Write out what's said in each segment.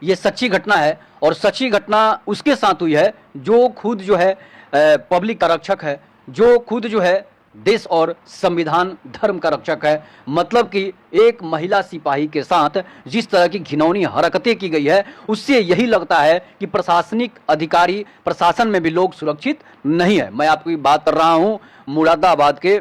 ये सच्ची घटना है और सच्ची घटना उसके साथ हुई है जो खुद जो है पब्लिक का रक्षक है, जो खुद जो है देश और संविधान धर्म का रक्षक है। मतलब कि एक महिला सिपाही के साथ जिस तरह की घिनौनी हरकतें की गई है, उससे यही लगता है कि प्रशासनिक अधिकारी, प्रशासन में भी लोग सुरक्षित नहीं है। मैं आपकी बात कर रहा हूं मुरादाबाद के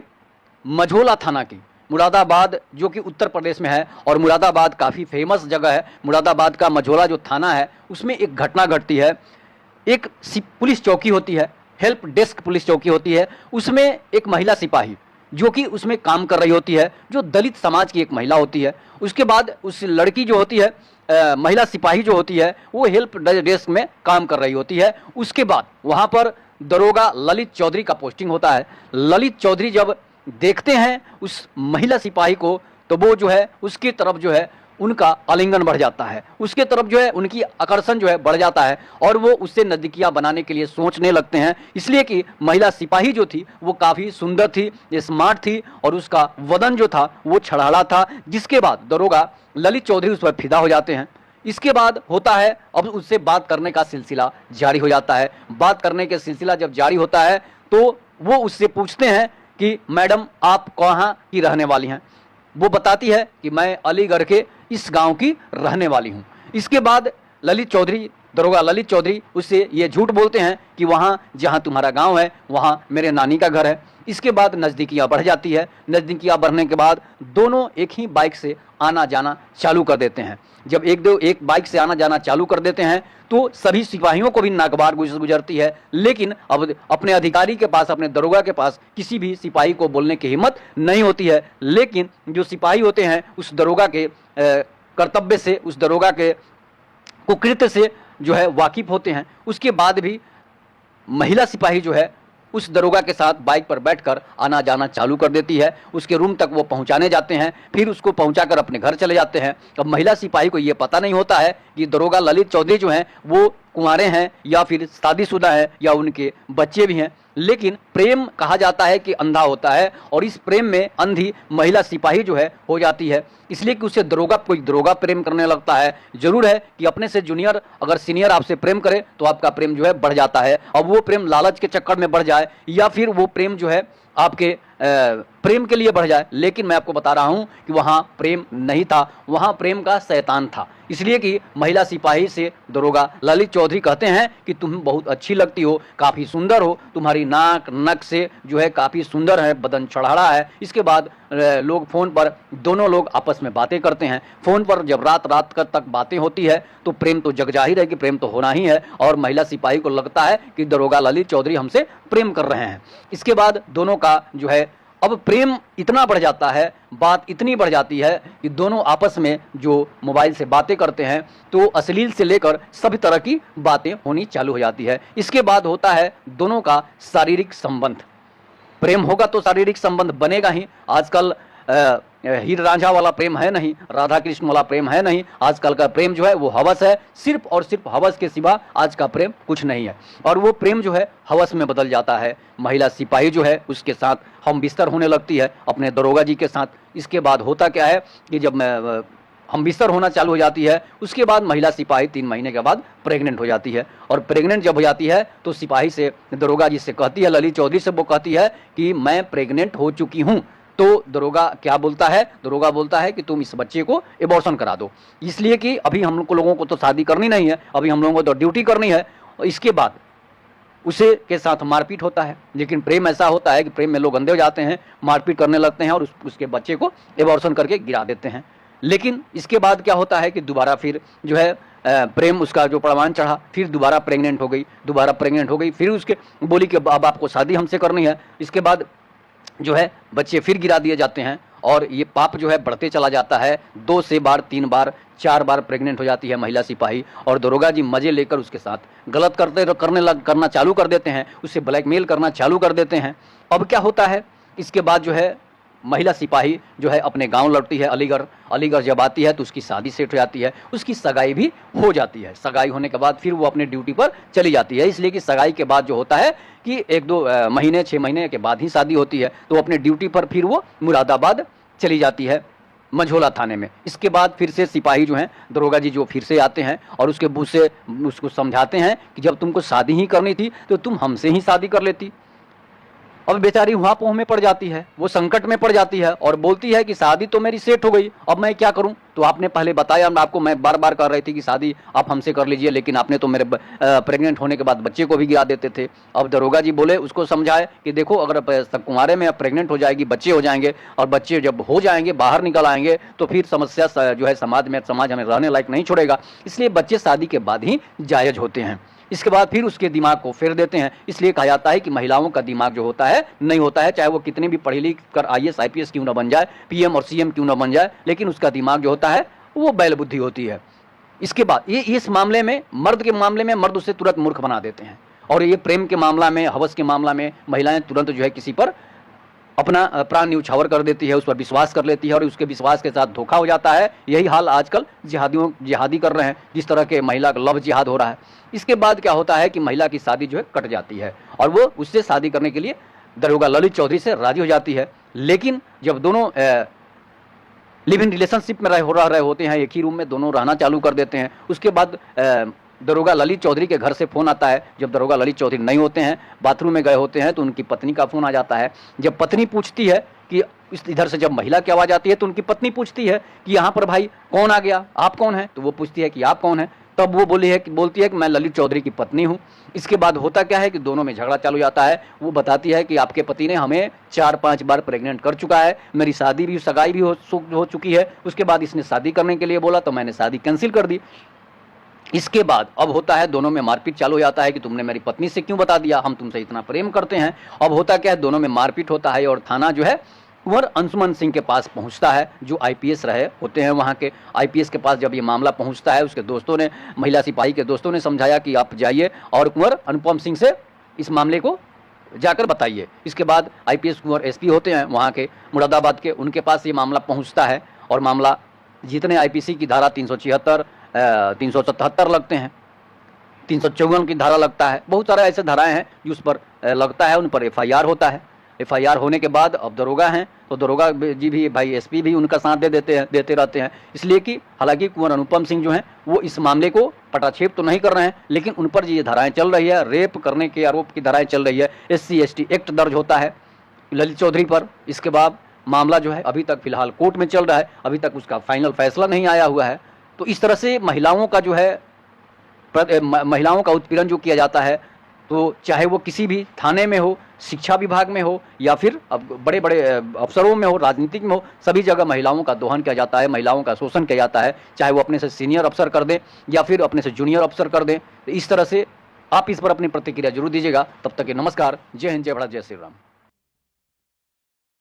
मझोला थाना की। मुरादाबाद जो कि उत्तर प्रदेश में है और मुरादाबाद काफ़ी फेमस जगह है। मुरादाबाद का मझोला जो थाना है उसमें एक घटना घटती है। एक पुलिस चौकी होती है, हेल्प डेस्क पुलिस चौकी होती है, उसमें एक महिला सिपाही जो कि उसमें काम कर रही होती है, जो दलित समाज की एक महिला होती है। उसके बाद उस लड़की जो होती है, महिला सिपाही जो होती है, वो हेल्प डेस्क में काम कर रही होती है। उसके बाद वहाँ पर दरोगा ललित चौधरी का पोस्टिंग होता है। ललित चौधरी जब देखते हैं उस महिला सिपाही को तो वो जो है उसकी तरफ जो है उनका आलिंगन बढ़ जाता है, उसके तरफ जो है उनकी आकर्षण जो है बढ़ जाता है और वो उससे नज़दीकियां बनाने के लिए सोचने लगते हैं। इसलिए कि महिला सिपाही जो थी वो काफ़ी सुंदर थी, स्मार्ट थी और उसका वदन जो था वो छड़ाड़ा था, जिसके बाद दरोगा ललित चौधरी उस पर फिदा हो जाते हैं। इसके बाद होता है अब उससे बात करने का सिलसिला जारी हो जाता है। बात करने के सिलसिला जब जारी होता है तो वो उससे पूछते हैं कि मैडम आप कहाँ की रहने वाली हैं। वो बताती है कि मैं अलीगढ़ के इस गांव की रहने वाली हूं। इसके बाद ललित चौधरी, दरोगा ललित चौधरी उससे ये झूठ बोलते हैं कि वहाँ जहाँ तुम्हारा गांव है वहाँ मेरे नानी का घर है। इसके बाद नज़दीकियाँ बढ़ जाती है। नज़दीकियाँ बढ़ने के बाद दोनों एक ही बाइक से आना जाना चालू कर देते हैं। जब एक बाइक से आना जाना चालू कर देते हैं तो सभी सिपाहियों को भी नागवार गुजरती है, लेकिन अब अपने अधिकारी के पास, अपने दरोगा के पास किसी भी सिपाही को बोलने की हिम्मत नहीं होती है। लेकिन जो सिपाही होते हैं उस दरोगा के कर्तव्य से, उस दरोगा के कुकृत्य से जो है वाकिफ होते हैं। उसके बाद भी महिला सिपाही जो है उस दरोगा के साथ बाइक पर बैठकर आना जाना चालू कर देती है। उसके रूम तक वो पहुंचाने जाते हैं, फिर उसको पहुंचाकर अपने घर चले जाते हैं। अब महिला सिपाही को ये पता नहीं होता है कि दरोगा ललित चौधरी जो हैं वो कुंवारे हैं या फिर शादीशुदा है या उनके बच्चे भी हैं। लेकिन प्रेम कहा जाता है कि अंधा होता है और इस प्रेम में अंधी महिला सिपाही जो है हो जाती है, इसलिए कि उसे कोई दरोगा प्रेम करने लगता है। जरूर है कि अपने से जूनियर अगर सीनियर आपसे प्रेम करे तो आपका प्रेम जो है बढ़ जाता है। अब वो प्रेम लालच के चक्कर में बढ़ जाए या फिर वो प्रेम जो है आपके प्रेम के लिए बढ़ जाए, लेकिन मैं आपको बता रहा हूं कि वहां प्रेम नहीं था, वहां प्रेम का शैतान था। इसलिए कि महिला सिपाही से दरोगा ललित चौधरी कहते हैं कि तुम बहुत अच्छी लगती हो, काफ़ी सुंदर हो, तुम्हारी नाक नक से जो है काफ़ी सुंदर है, बदन चढ़ाड़ा है। इसके बाद लोग फ़ोन पर दोनों लोग आपस में बातें करते हैं। फ़ोन पर जब रात तक बातें होती है तो प्रेम तो जग जाहिर है कि प्रेम तो होना ही है और महिला सिपाही को लगता है कि दरोगा ललित चौधरी हमसे प्रेम कर रहे हैं। इसके बाद दोनों का जो है अब प्रेम इतना बढ़ जाता है, बात इतनी बढ़ जाती है कि दोनों आपस में जो मोबाइल से बातें करते हैं तो अश्लील से लेकर सभी तरह की बातें होनी चालू हो जाती है। इसके बाद होता है दोनों का शारीरिक संबंध। प्रेम होगा तो शारीरिक संबंध बनेगा ही। आजकल हीर रांझा वाला प्रेम है नहीं, राधा कृष्ण वाला प्रेम है नहीं। आजकल का प्रेम जो है वो हवस है, सिर्फ और सिर्फ हवस के सिवा आज का प्रेम कुछ नहीं है और वो प्रेम जो है हवस में बदल जाता है। महिला सिपाही जो है उसके साथ हम बिस्तर होने लगती है अपने दरोगा जी के साथ। इसके बाद होता क्या है कि जब हम बिस्तर होना चालू हो जाती है उसके बाद महिला सिपाही 3 महीने के बाद प्रेग्नेंट हो जाती है और प्रेग्नेंट जब हो जाती है तो सिपाही से, दरोगा जी से कहती है, ललित चौधरी से वो कहती है कि मैं प्रेग्नेंट हो चुकी हूँ। तो दरोगा क्या बोलता है? दरोगा बोलता है कि तुम इस बच्चे को एबॉर्शन करा दो, इसलिए कि अभी हम लोगों को तो शादी करनी नहीं है, अभी हम लोगों को तो ड्यूटी करनी है। इसके बाद उसे के साथ मारपीट होता है। लेकिन प्रेम ऐसा होता है कि प्रेम में लोग अंधे हो जाते हैं, मारपीट करने लगते हैं और उसके बच्चे को एबॉर्शन करके गिरा देते हैं। लेकिन इसके बाद क्या होता है कि दोबारा फिर जो है प्रेम उसका जो परवान चढ़ा, फिर दोबारा प्रेग्नेंट हो गई, फिर उसके बोली कि अब आपको शादी हमसे करनी है। इसके बाद जो है बच्चे फिर गिरा दिए जाते हैं और ये पाप जो है बढ़ते चला जाता है। 2 से बार 3 बार 4 बार प्रेग्नेंट हो जाती है महिला सिपाही और दरोगा जी मजे लेकर उसके साथ गलत करना चालू कर देते हैं, उससे ब्लैकमेल करना चालू कर देते हैं। अब क्या होता है, इसके बाद जो है महिला सिपाही जो है अपने गांव लौटती है अलीगढ़ जब आती है तो उसकी शादी सेट हो जाती है, उसकी सगाई भी हो जाती है। सगाई होने के बाद फिर वो अपने ड्यूटी पर चली जाती है, इसलिए कि सगाई के बाद जो होता है कि 1-2 महीने 6 महीने के बाद ही शादी होती है, तो अपने ड्यूटी पर फिर वो मुरादाबाद चली जाती है। मंझोला थाने में। इसके बाद फिर से सिपाही जो हैं, दरोगा जी जो फिर से आते हैं और उसके मुँह से उसको समझाते हैं कि जब तुमको शादी ही करनी थी तो तुम हमसे ही शादी कर लेती। अब बेचारी वहाँ पोह में पड़ जाती है, वो संकट में पड़ जाती है और बोलती है कि शादी तो मेरी सेट हो गई, अब मैं क्या करूँ। तो आपने पहले बताया, आपको मैं बार बार कर रही थी कि शादी आप हमसे कर लीजिए, लेकिन आपने तो मेरे प्रेग्नेंट होने के बाद बच्चे को भी गिरा देते थे। अब दरोगा जी बोले, उसको समझाए कि देखो अगर कुंवारे में प्रेग्नेंट हो जाएगी, बच्चे हो जाएंगे और बच्चे जब हो जाएंगे बाहर निकल आएंगे तो फिर समस्या जो है समाज हमें रहने लायक नहीं छोड़ेगा, इसलिए बच्चे शादी के बाद ही जायज़ होते हैं। इसके बाद फिर उसके दिमाग को फेर देते हैं। इसलिए कहा जाता है कि महिलाओं का दिमाग जो होता है नहीं होता है, चाहे वो कितनी भी पढ़ी लिख कर IAS IPS क्यों ना बन जाए, PM और CM क्यों ना बन जाए, लेकिन उसका दिमाग जो होता है वो बैल बुद्धि होती है। इसके बाद ये इस मामले में, मर्द के मामले में मर्द उसे तुरंत मूर्ख बना देते हैं, और ये प्रेम के मामला में, हवस के मामला में महिलाएं तुरंत जो है किसी पर अपना प्राण न्यौछावर कर देती है, उस पर विश्वास कर लेती है और उसके विश्वास के साथ धोखा हो जाता है। यही हाल आजकल जिहादी कर रहे हैं, जिस तरह के महिला का लव जिहाद हो रहा है। इसके बाद क्या होता है कि महिला की शादी जो है कट जाती है और वो उससे शादी करने के लिए दरोगा ललित चौधरी से राजी हो जाती है। लेकिन जब दोनों लिव इन रिलेशनशिप में रह रहे होते हैं, एक ही रूम में दोनों रहना चालू कर देते हैं, उसके बाद दरोगा ललित चौधरी के घर से फ़ोन आता है। जब दरोगा ललित चौधरी नहीं होते हैं, बाथरूम में गए होते हैं, तो उनकी पत्नी का फ़ोन आ जाता है। जब पत्नी पूछती है कि इधर से जब महिला की आवाज़ आती है तो उनकी पत्नी पूछती है कि यहाँ पर भाई कौन आ गया, आप कौन हैं? तो वो पूछती है कि आप कौन हैं? तब वो बोलती है कि मैं ललित चौधरी की पत्नी हूँ। इसके बाद होता क्या है कि दोनों में झगड़ा चालू जाता है। वो बताती है कि आपके पति ने हमें 4-5 बार प्रेग्नेंट कर चुका है, मेरी शादी भी, सगाई भी हो चुकी है। उसके बाद इसने शादी करने के लिए बोला तो मैंने शादी कैंसिल कर दी। इसके बाद अब होता है दोनों में मारपीट चालू हो जाता है कि तुमने मेरी पत्नी से क्यों बता दिया, हम तुमसे इतना प्रेम करते हैं। अब होता क्या है, दोनों में मारपीट होता है और थाना जो है कुंवर अंशुमन सिंह के पास पहुंचता है, जो IPS रहे होते हैं वहां के। IPS के पास जब ये मामला पहुंचता है, उसके दोस्तों ने, महिला सिपाही के दोस्तों ने समझाया कि आप जाइए और कुंवर अनुपम सिंह से इस मामले को जाकर बताइए। इसके बाद IPS कुंवर SP होते हैं वहाँ के मुरादाबाद के, उनके पास ये मामला पहुँचता है और मामला जितने IPC की धारा 376, 377 लगते हैं, 354 की धारा लगता है, बहुत सारे ऐसे धाराएं हैं जो उस पर लगता है, उन पर FIR होता है। FIR होने के बाद अब दरोगा हैं तो दरोगा जी भी, भाई SP भी उनका साथ देते रहते हैं। इसलिए कि हालांकि कुंवर अनुपम सिंह जो हैं वो इस मामले को पटाक्षेप तो नहीं कर रहे हैं, लेकिन उन पर ये धाराएं चल रही है, रेप करने के आरोप की धाराएं चल रही है, SC ST एक्ट दर्ज होता है ललित चौधरी पर। इसके बाद मामला जो है अभी तक फिलहाल कोर्ट में चल रहा है, अभी तक उसका फाइनल फैसला नहीं आया हुआ है। तो इस तरह से महिलाओं का जो है महिलाओं का उत्पीड़न जो किया जाता है, तो चाहे वो किसी भी थाने में हो, शिक्षा विभाग में हो या फिर अब बड़े बड़े अफसरों में हो, राजनीतिक में हो, सभी जगह महिलाओं का दोहन किया जाता है, महिलाओं का शोषण किया जाता है, चाहे वो अपने से सीनियर अफसर कर दें या फिर अपने से जूनियर अफसर कर दें। तो इस तरह से आप इस पर अपनी प्रतिक्रिया जरूर दीजिएगा। तब तक के नमस्कार, जय हिंद, जय भारत, जय श्री राम।